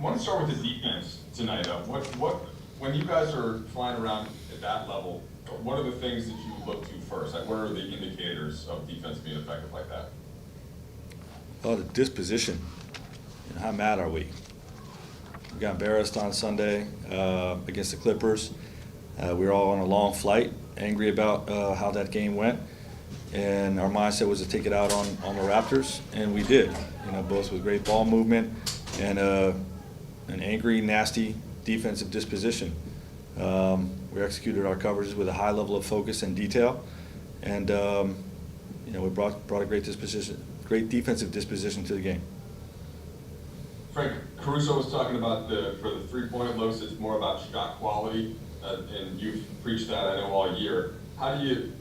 want to start with the defense tonight. When you guys are flying around at that level, what are the things that you look to first? Like, what are the indicators of defense being effective like that? Oh, the disposition. How mad are we? We got embarrassed on Sunday against the Clippers. We were all on a long flight, angry about how that game went. And our mindset was to take it out on the Raptors, and we did. Both with great ball movement and an angry, nasty defensive disposition. We executed our coverages with a high level of focus and detail, and we brought a great defensive disposition to the game. Frank, Caruso was talking about for the three-point looks, it's more about shot quality, and you've preached that, I know, all year. How do you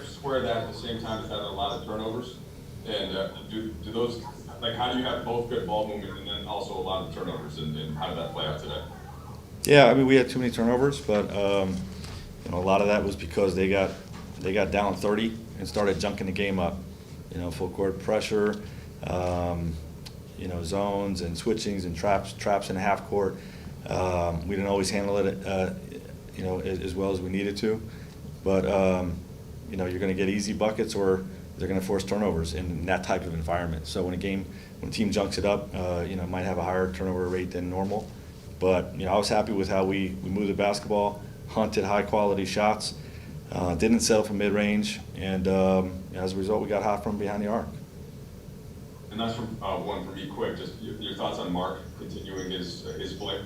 square that at the same time as having a lot of turnovers? And do those, like, how do you have both good ball movement and then also a lot of turnovers, and how did that play out today? Yeah, I mean, we had too many turnovers, but a lot of that was because they got down 30 and started junking the game up. Full court pressure, zones and switchings and traps in half court. We didn't always handle it, as well as we needed to. But you're going to get easy buckets, or they're going to force turnovers in that type of environment. So when a team junks it up, might have a higher turnover rate than normal. But I was happy with how we moved the basketball, hunted high quality shots, didn't settle for mid range, and as a result, we got hot from behind the arc. And that's from one for me, quick. Just your thoughts on Mark continuing his play,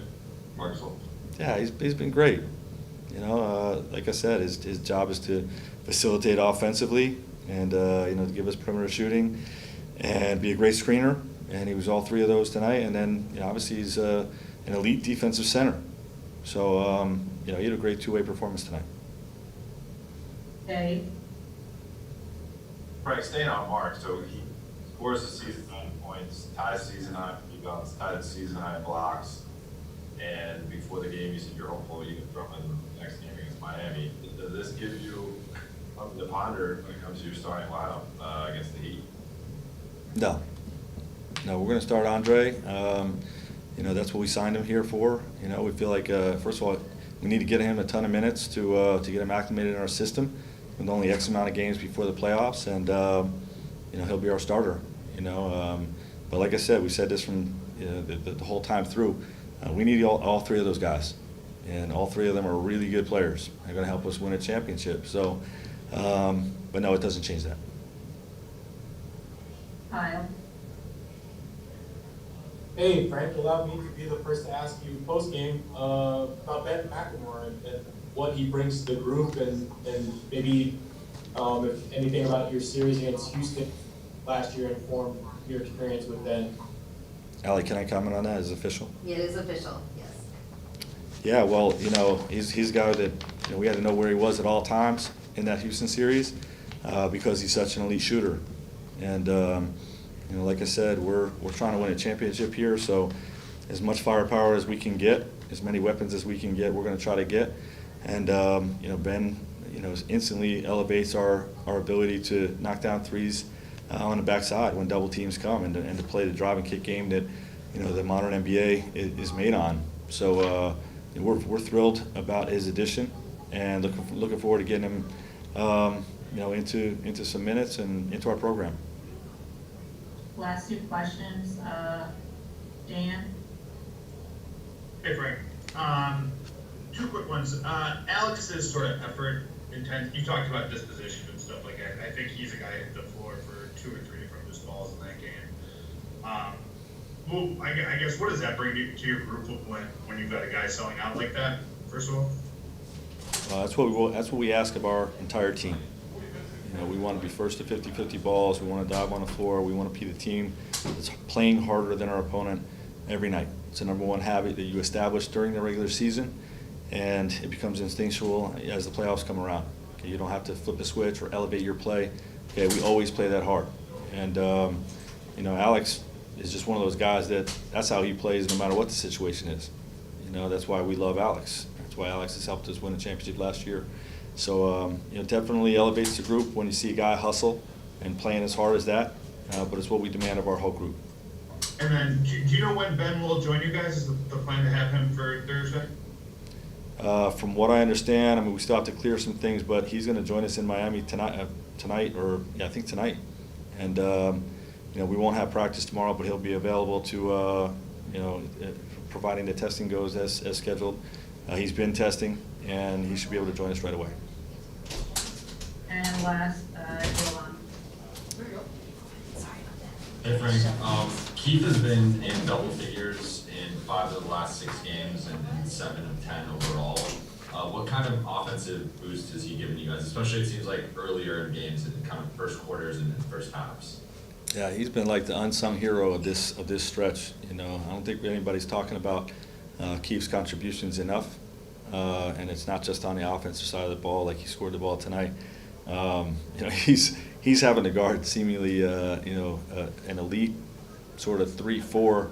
Mark Gasol. Yeah, he's been great. Like I said, his job is to facilitate offensively and to give us perimeter shooting and be a great screener. And he was all three of those tonight. And then obviously he's an elite defensive center. So he had a great two-way performance tonight. Dave? Frank, staying on Mark, so he scores the season high in points, ties season high in rebounds, ties the season high in blocks, and before the game you said you're hopeful you can throw him in the next game against Miami. Does this give you something to ponder when it comes to your starting lineup against the Heat? No, we're going to start Andre. That's what we signed him here for. We feel like, first of all, we need to get him a ton of minutes to get him acclimated in our system with only X amount of games before the playoffs, and he'll be our starter. But like I said, we said this from the whole time through. We need all three of those guys, and all three of them are really good players. They're going to help us win a championship. So, but no, it doesn't change that. Kyle? Hey, Frank, allow me to be the first to ask you post-game about Ben McLemore and what he brings to the group, and maybe if anything about your series against Houston last year informed your experience with Ben. Allie, can I comment on that? Is it official? It is official, yes. Yeah, well, he's a guy that we had to know where he was at all times in that Houston series because he's such an elite shooter. And like I said, we're trying to win a championship here, so as much firepower as we can get, as many weapons as we can get, we're going to try to get. And Ben, instantly elevates our ability to knock down threes on the backside when double teams come, and to play the drive and kick game that the modern NBA is made on. So we're thrilled about his addition, and looking forward to getting him into some minutes and into our program. Last two questions. Dan? Hey, Frank. Two quick ones. Alex's sort of effort, intent, you talked about disposition and stuff like that. I think he's a guy who hit the floor for 2 or 3 different loose balls in that game. Well, I guess, what does that bring to your group when you've got a guy selling out like that, first of all? That's what we ask of our entire team. We want to be first to 50-50 balls. We want to dive on the floor. We want to be the team that's playing harder than our opponent every night. It's the number one habit that you establish during the regular season, and it becomes instinctual as the playoffs come around. Okay, you don't have to flip a switch or elevate your play. Okay, we always play that hard. And Alex is just one of those guys that's how he plays no matter what the situation is. That's why we love Alex. That's why Alex has helped us win a championship last year. So, definitely elevates the group when you see a guy hustle and playing as hard as that, but it's what we demand of our whole group. And then, do you know when Ben will join you guys? Is the plan to have him for Thursday? From what I understand, I mean, we still have to clear some things, but he's going to join us in Miami tonight, or yeah, I think tonight. And you know, we won't have practice tomorrow, but he'll be available to, you know, providing the testing goes as scheduled. He's been testing, and he should be able to join us right away. And last, Jolan. Hey Frank, Keith has been in double figures in 5 of the last 6 games and 7 of 10 overall. What kind of offensive boost has he given you guys? Especially it seems like earlier in games, in kind of first quarters and first halves. Yeah, he's been like the unsung hero of this stretch. You know, I don't think anybody's talking about Keith's contributions enough, and it's not just on the offensive side of the ball. Like he scored the ball tonight. You know, he's having to guard seemingly you know, an elite sort of 3-4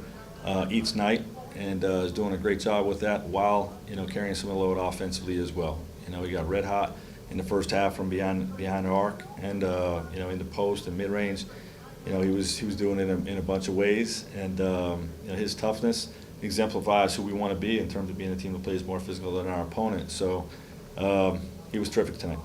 each night, and is doing a great job with that while, you know, carrying some of the load offensively as well. You know, he got red hot in the first half from behind the arc, and you know, in the post and mid range. You know, he was doing it in a bunch of ways, and you know, his toughness exemplifies who we want to be in terms of being a team that plays more physical than our opponent. So he was terrific tonight.